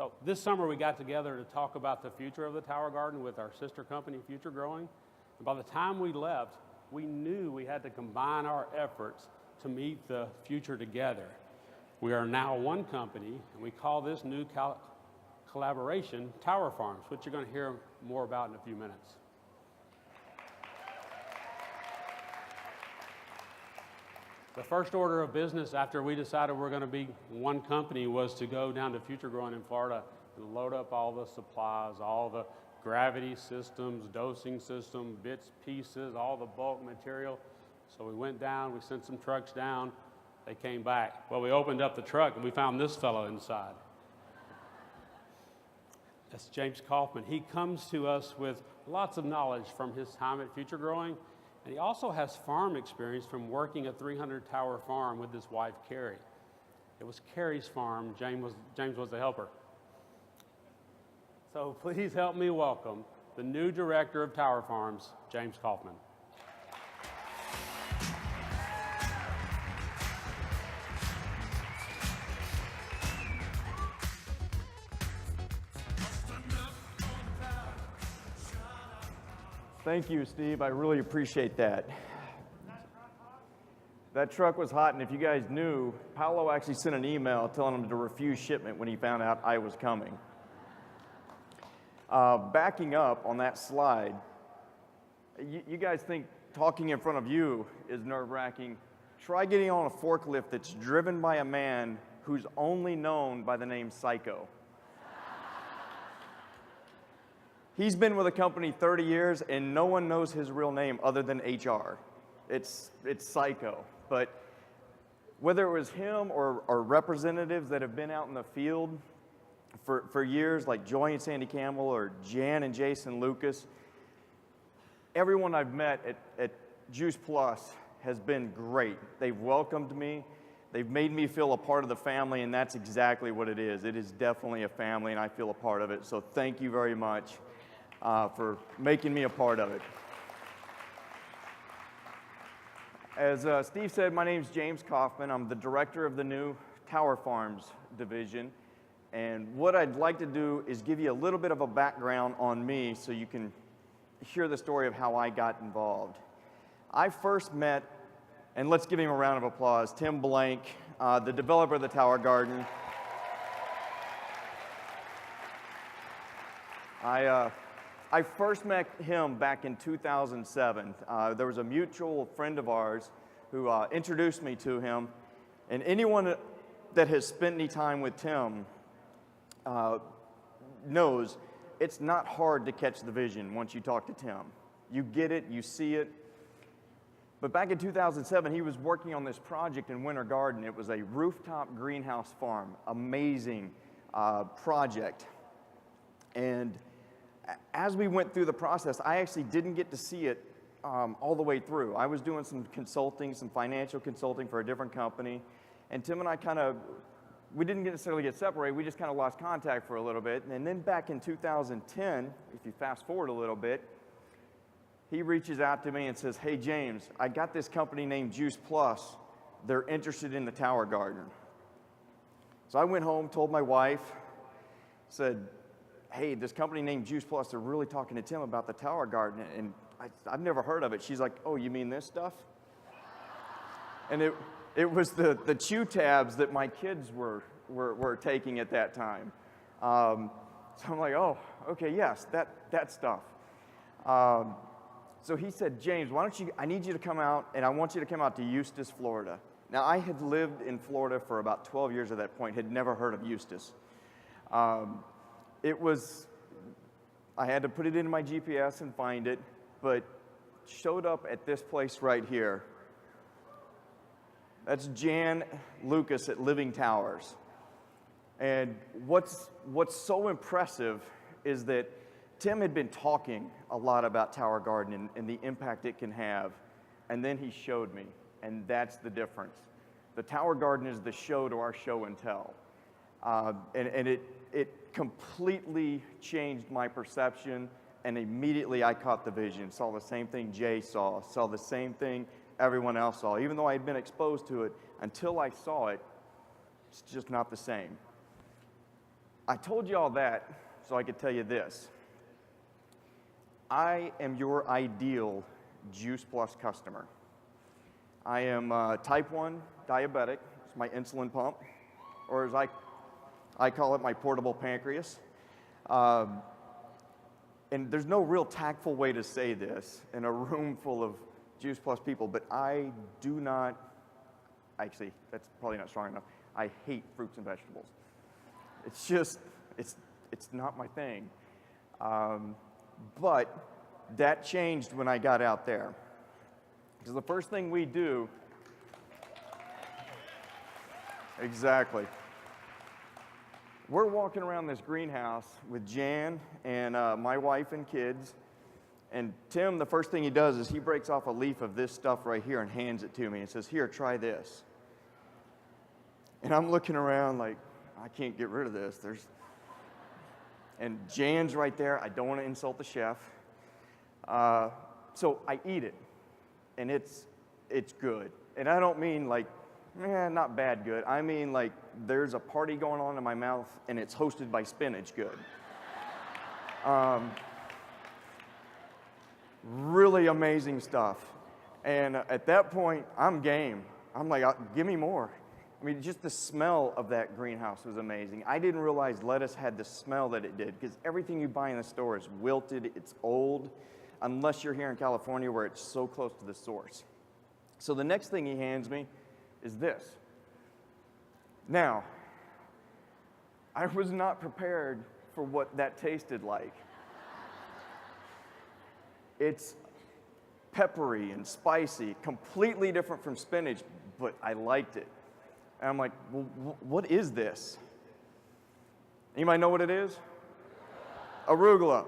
So this summer we got together to talk about the future of the Tower Garden with our sister company, Future Growing. And by the time we left, we knew we had to combine our efforts to meet the future together. We are now one company, and we call this new collaboration Tower Farms, which you're going to hear more about in a few minutes. The first order of business after we decided we're going to be one company was to go down to Future Growing in Florida and load up all the supplies, all the gravity systems, dosing system, bits, pieces, all the bulk material. So we went down, we sent some trucks down, they came back. Well, we opened up the truck and we found this fellow inside. That's James Coffman. He comes to us with lots of knowledge from his time at Future Growing, and he also has farm experience from working a 300-tower farm with his wife, Carrie. It was Carrie's farm. James was the helper. So please help me welcome the new director of Tower Farms, James Coffman. Thank you, Steve. I really appreciate that. That truck was hot, and if you guys knew, Paolo actually sent an email telling him to refuse shipment when he found out I was coming. Backing up on that slide, you guys think talking in front of you is nerve-wracking. Try getting on a forklift that's driven by a man who's only known by the name Psycho. He's been with the company 30 years, and no one knows his real name other than HR. It's Psycho. But whether it was him or representatives that have been out in the field for years, like Joy and Sandy Campbell or Jan and Jason Lucas, everyone I've met at Juice Plus has been great. They've welcomed me. They've made me feel a part of the family, and that's exactly what it is. It is definitely a family, and I feel a part of it. So thank you very much for making me a part of it. As Steve said, my name is James Coffman. I'm the director of the new Tower Farms division. And what I'd like to do is give you a little bit of a background on me so you can hear the story of how I got involved. I first met, and let's give him a round of applause, Tim Blank, the developer of the Tower Garden. I first met him back in 2007. There was a mutual friend of ours who introduced me to him. And anyone that has spent any time with Tim knows it's not hard to catch the vision once you talk to Tim. You get it, you see it. But back in 2007, he was working on this project in Winter Garden. It was a rooftop greenhouse farm, amazing project. And as we went through the process, I actually didn't get to see it all the way through. I was doing some consulting, some financial consulting for a different company, and Tim and I we didn't necessarily get separated, we just kind of lost contact for a little bit. And then back in 2010, if you fast forward a little bit, he reaches out to me and says, "Hey James, I got this company named Juice Plus. They're interested in the Tower Garden." So I went home, told my wife, said, "Hey, this company named Juice Plus, they're really talking to Tim about the Tower Garden, and I've never heard of it." She's like, "Oh, you mean this stuff?" And it was the chew tabs that my kids were taking at that time. So I'm like, "Oh, okay, yes, that stuff." So he said, "James, I need you to come out, and I want you to come out to Eustis, Florida." Now, I had lived in Florida for about 12 years at that point, had never heard of Eustis. I had to put it into my GPS and find it, but showed up at this place right here. That's Jan Lucas at Living Towers. And what's so impressive is that Tim had been talking a lot about Tower Garden and the impact it can have, and then he showed me, and that's the difference. The Tower Garden is the show to our show and tell. And it completely changed my perception, and immediately I caught the vision, saw the same thing Jay saw the same thing everyone else saw. Even though I had been exposed to it, until I saw it, it's just not the same. I told you all that so I could tell you this. I am your ideal Juice Plus customer. I am type 1 diabetic. It's my insulin pump, or as I call it, my portable pancreas. And there's no real tactful way to say this in a room full of Juice Plus people, but I do not, actually, that's probably not strong enough. I hate fruits and vegetables. It's just, it's not my thing. But that changed when I got out there. Because the first thing we do, exactly. We're walking around this greenhouse with Jan and my wife and kids. And Tim, the first thing he does is he breaks off a leaf of this stuff right here and hands it to me and says, here, try this. And I'm looking around like, I can't get rid of this. And Jan's right there. I don't want to insult the chef. So I eat it, and it's good. And I don't mean like, not bad good. I mean like there's a party going on in my mouth, and it's hosted by spinach good. Really amazing stuff. And at that point, I'm game. I'm like, give me more. I mean, just the smell of that greenhouse was amazing. I didn't realize lettuce had the smell that it did, because everything you buy in the store is wilted, it's old, unless you're here in California where it's so close to the source. So the next thing he hands me is this. Now, I was not prepared for what that tasted like. It's peppery and spicy, completely different from spinach, but I liked it. And I'm like, well, what is this? Anybody know what it is? Arugula.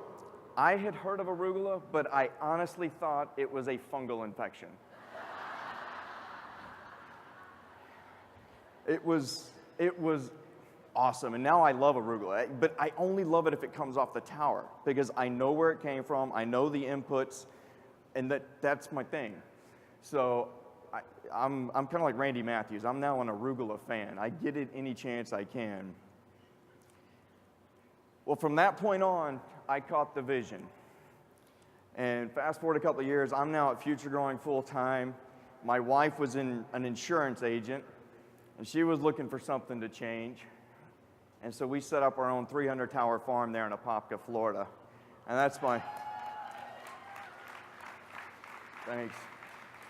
I had heard of arugula, but I honestly thought it was a fungal infection. It was awesome, and now I love arugula, but I only love it if it comes off the tower, because I know where it came from, I know the inputs, and that's my thing. So I'm kind of like Randy Matthews. I'm now an arugula fan. I get it any chance I can. Well, from that point on, I caught the vision. And fast forward a couple of years, I'm now at Future Growing full time. My wife was an insurance agent, and she was looking for something to change. And so we set up our own 300-tower farm there in Apopka, Florida. And that's my, thanks.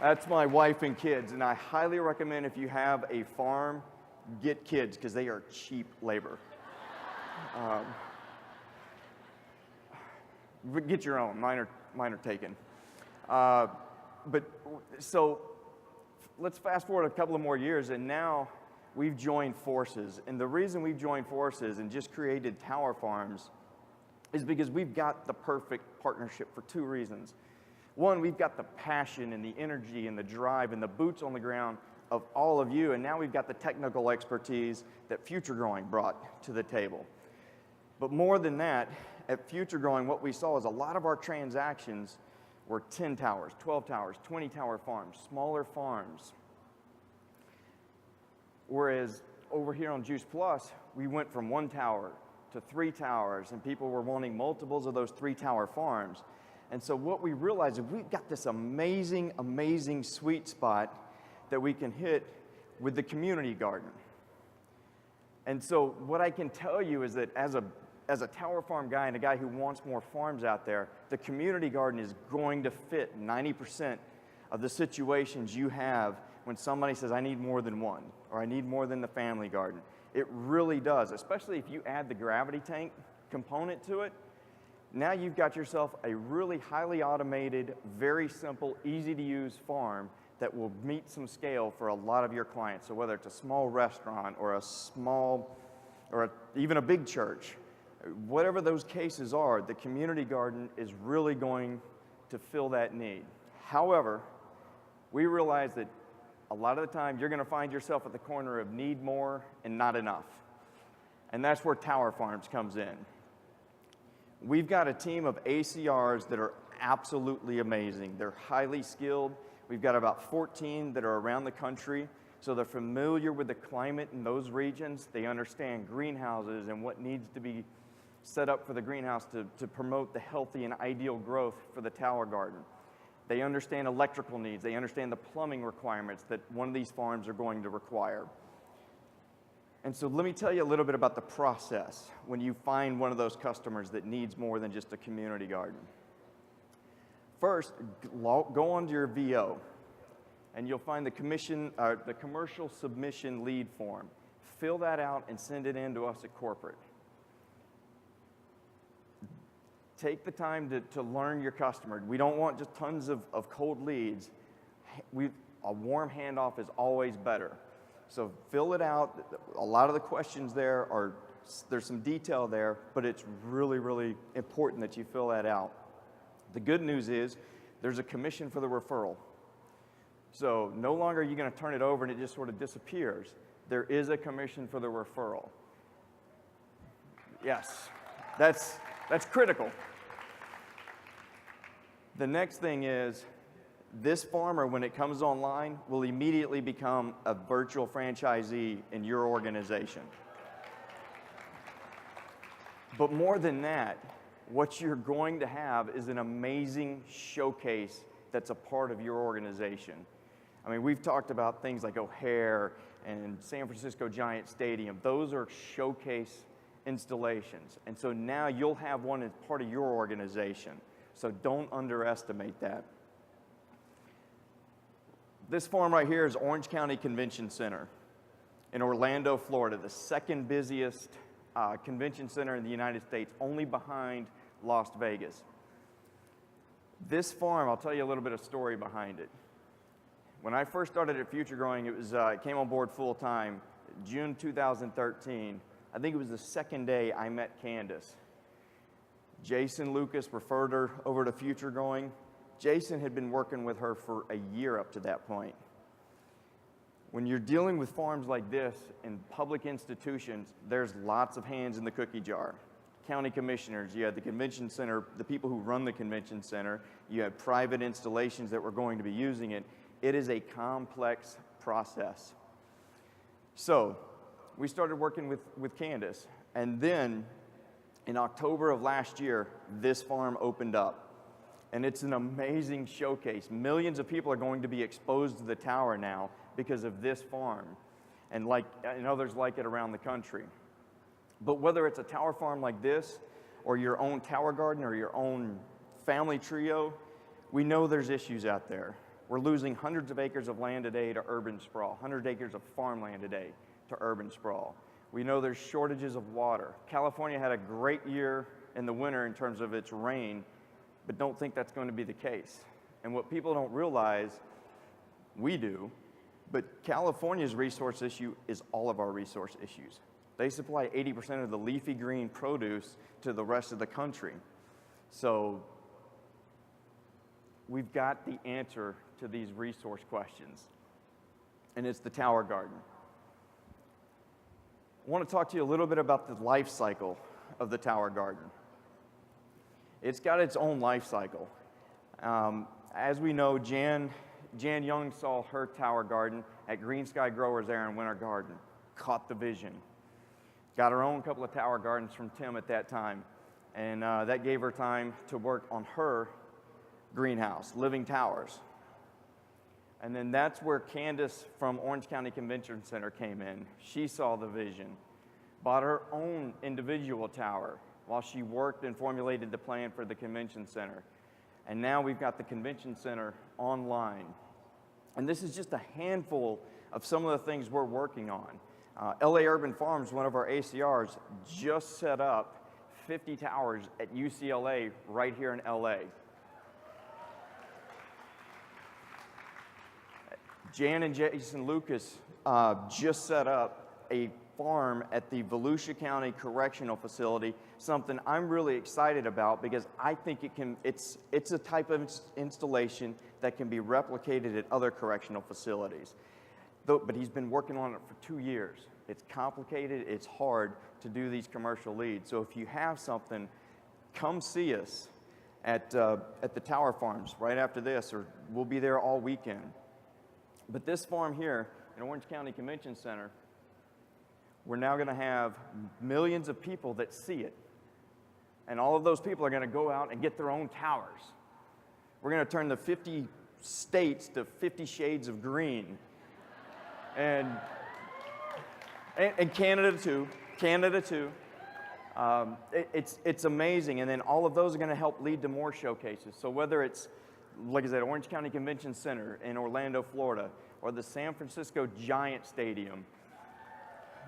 That's my wife and kids, and I highly recommend if you have a farm, get kids, because they are cheap labor. Get your own, mine are taken. But so let's fast forward a couple of more years, and now we've joined forces. And the reason we've joined forces and just created tower farms is because we've got the perfect partnership for two reasons. One, we've got the passion and the energy and the drive and the boots on the ground of all of you, and now we've got the technical expertise that Future Growing brought to the table. But more than that, at Future Growing, what we saw is a lot of our transactions were 10 towers, 12 towers, 20-tower farms, smaller farms. Whereas over here on Juice Plus, we went from 1 tower to 3 towers, and people were wanting multiples of those 3-tower farms. And so what we realized is we've got this amazing, amazing sweet spot that we can hit with the community garden. And so what I can tell you is that as a tower farm guy and a guy who wants more farms out there, the community garden is going to fit 90% of the situations you have when somebody says, I need more than one, or I need more than the family garden. It really does, especially if you add the gravity tank component to it. Now you've got yourself a really highly automated, very simple, easy to use farm that will meet some scale for a lot of your clients. So whether it's a small restaurant or a small, or even a big church, whatever those cases are, the community garden is really going to fill that need. However, we realize that a lot of the time you're going to find yourself at the corner of need more and not enough. And that's where Tower Farms comes in. We've got a team of ACRs that are absolutely amazing. They're highly skilled. We've got about 14 that are around the country So they're familiar with the climate in those regions. They understand greenhouses and what needs to be set up for the greenhouse to promote the healthy and ideal growth for the tower garden. They understand electrical needs. They understand the plumbing requirements that one of these farms are going to require. And so let me tell you a little bit about the process when you find one of those customers that needs more than just a community garden. First, go onto your VO, and you'll find the commercial submission lead form. Fill that out and send it in to us at corporate. Take the time to learn your customer. We don't want just tons of cold leads. A warm handoff is always better. So fill it out. A lot of the questions there's some detail there, but it's really, really important that you fill that out. The good news is there's a commission for the referral. So no longer are you going to turn it over and it just sort of disappears. There is a commission for the referral. Yes, that's critical. The next thing is this farmer, when it comes online, will immediately become a virtual franchisee in your organization. But more than that, what you're going to have is an amazing showcase that's a part of your organization. I mean, we've talked about things like O'Hare and San Francisco Giant Stadium. Those are showcase installations. And so now you'll have one as part of your organization. So don't underestimate that. This farm right here is Orange County Convention Center in Orlando, Florida, the second busiest convention center in the United States, only behind Las Vegas. This farm, I'll tell you a little bit of story behind it. When I first started at Future Growing, it came on board full time, June 2013. I think it was the second day I met Candace. Jason Lucas referred her over to Future Growing. Jason had been working with her for a year up to that point. When you're dealing with farms like this in public institutions, there's lots of hands in the cookie jar. County commissioners, you had the convention center, the people who run the convention center, you had private installations that were going to be using it. It is a complex process. So we started working with Candace, and then in October of last year, this farm opened up. And it's an amazing showcase. Millions of people are going to be exposed to the tower now because of this farm, and others like it around the country. But whether it's a tower farm like this, or your own tower garden, or your own family trio, we know there's issues out there. We're losing hundreds of acres of land today to urban sprawl, 100 acres of farmland today to urban sprawl. We know there's shortages of water. California had a great year in the winter in terms of its rain, but don't think that's going to be the case. And what people don't realize, we do, but California's resource issue is all of our resource issues. They supply 80% of the leafy green produce to the rest of the country. So we've got the answer to these resource questions, and it's the tower garden. I want to talk to you a little bit about the life cycle of the tower garden. It's got its own life cycle. As we know, Jan Young saw her tower garden at Green Sky Growers there in Winter Garden, caught the vision. Got her own couple of tower gardens from Tim at that time, and that gave her time to work on her greenhouse, Living Towers. And then that's where Candace from Orange County Convention Center came in. She saw the vision, bought her own individual tower while she worked and formulated the plan for the convention center. And now we've got the convention center online. And this is just a handful of some of the things we're working on. LA Urban Farms, one of our ACRs, just set up 50 towers at UCLA right here in LA. Jan and Jason Lucas just set up a farm at the Volusia County Correctional Facility, something I'm really excited about because I think it's a type of installation that can be replicated at other correctional facilities. But he's been working on it for 2 years. It's complicated, it's hard to do these commercial leads. So if you have something, come see us at the tower farms right after this, or we'll be there all weekend. But this farm here in Orange County Convention Center, we're now going to have millions of people that see it. And all of those people are going to go out and get their own towers. We're going to turn the 50 states to 50 shades of green. And Canada too. It's amazing. And then all of those are going to help lead to more showcases. So whether it's, like I said, Orange County Convention Center in Orlando, Florida, or the San Francisco Giant Stadium.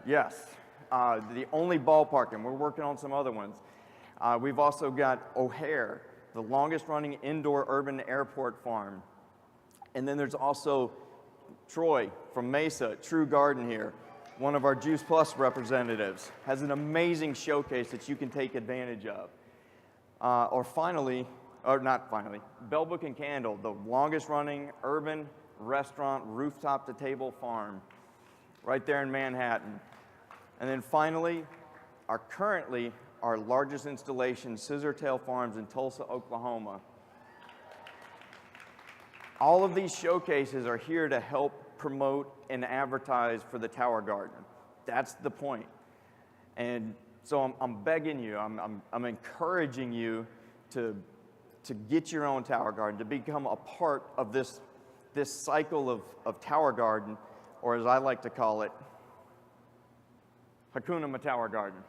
Yes, the only ballpark, and we're working on some other ones. We've also got O'Hare, the longest running indoor urban airport farm. And then there's also Troy from Mesa, True Garden here, one of our Juice Plus representatives, has an amazing showcase that you can take advantage of. Bell Book and Candle, the longest running urban restaurant rooftop to table farm right there in Manhattan. And then finally, currently our largest installation, Scissortail Farms in Tulsa, Oklahoma. All of these showcases are here to help promote and advertise for the Tower Garden. That's the point. And so I'm begging you, I'm encouraging you to get your own Tower Garden, to become a part of this cycle of Tower Garden, or as I like to call it, Hakuna Tower Garden.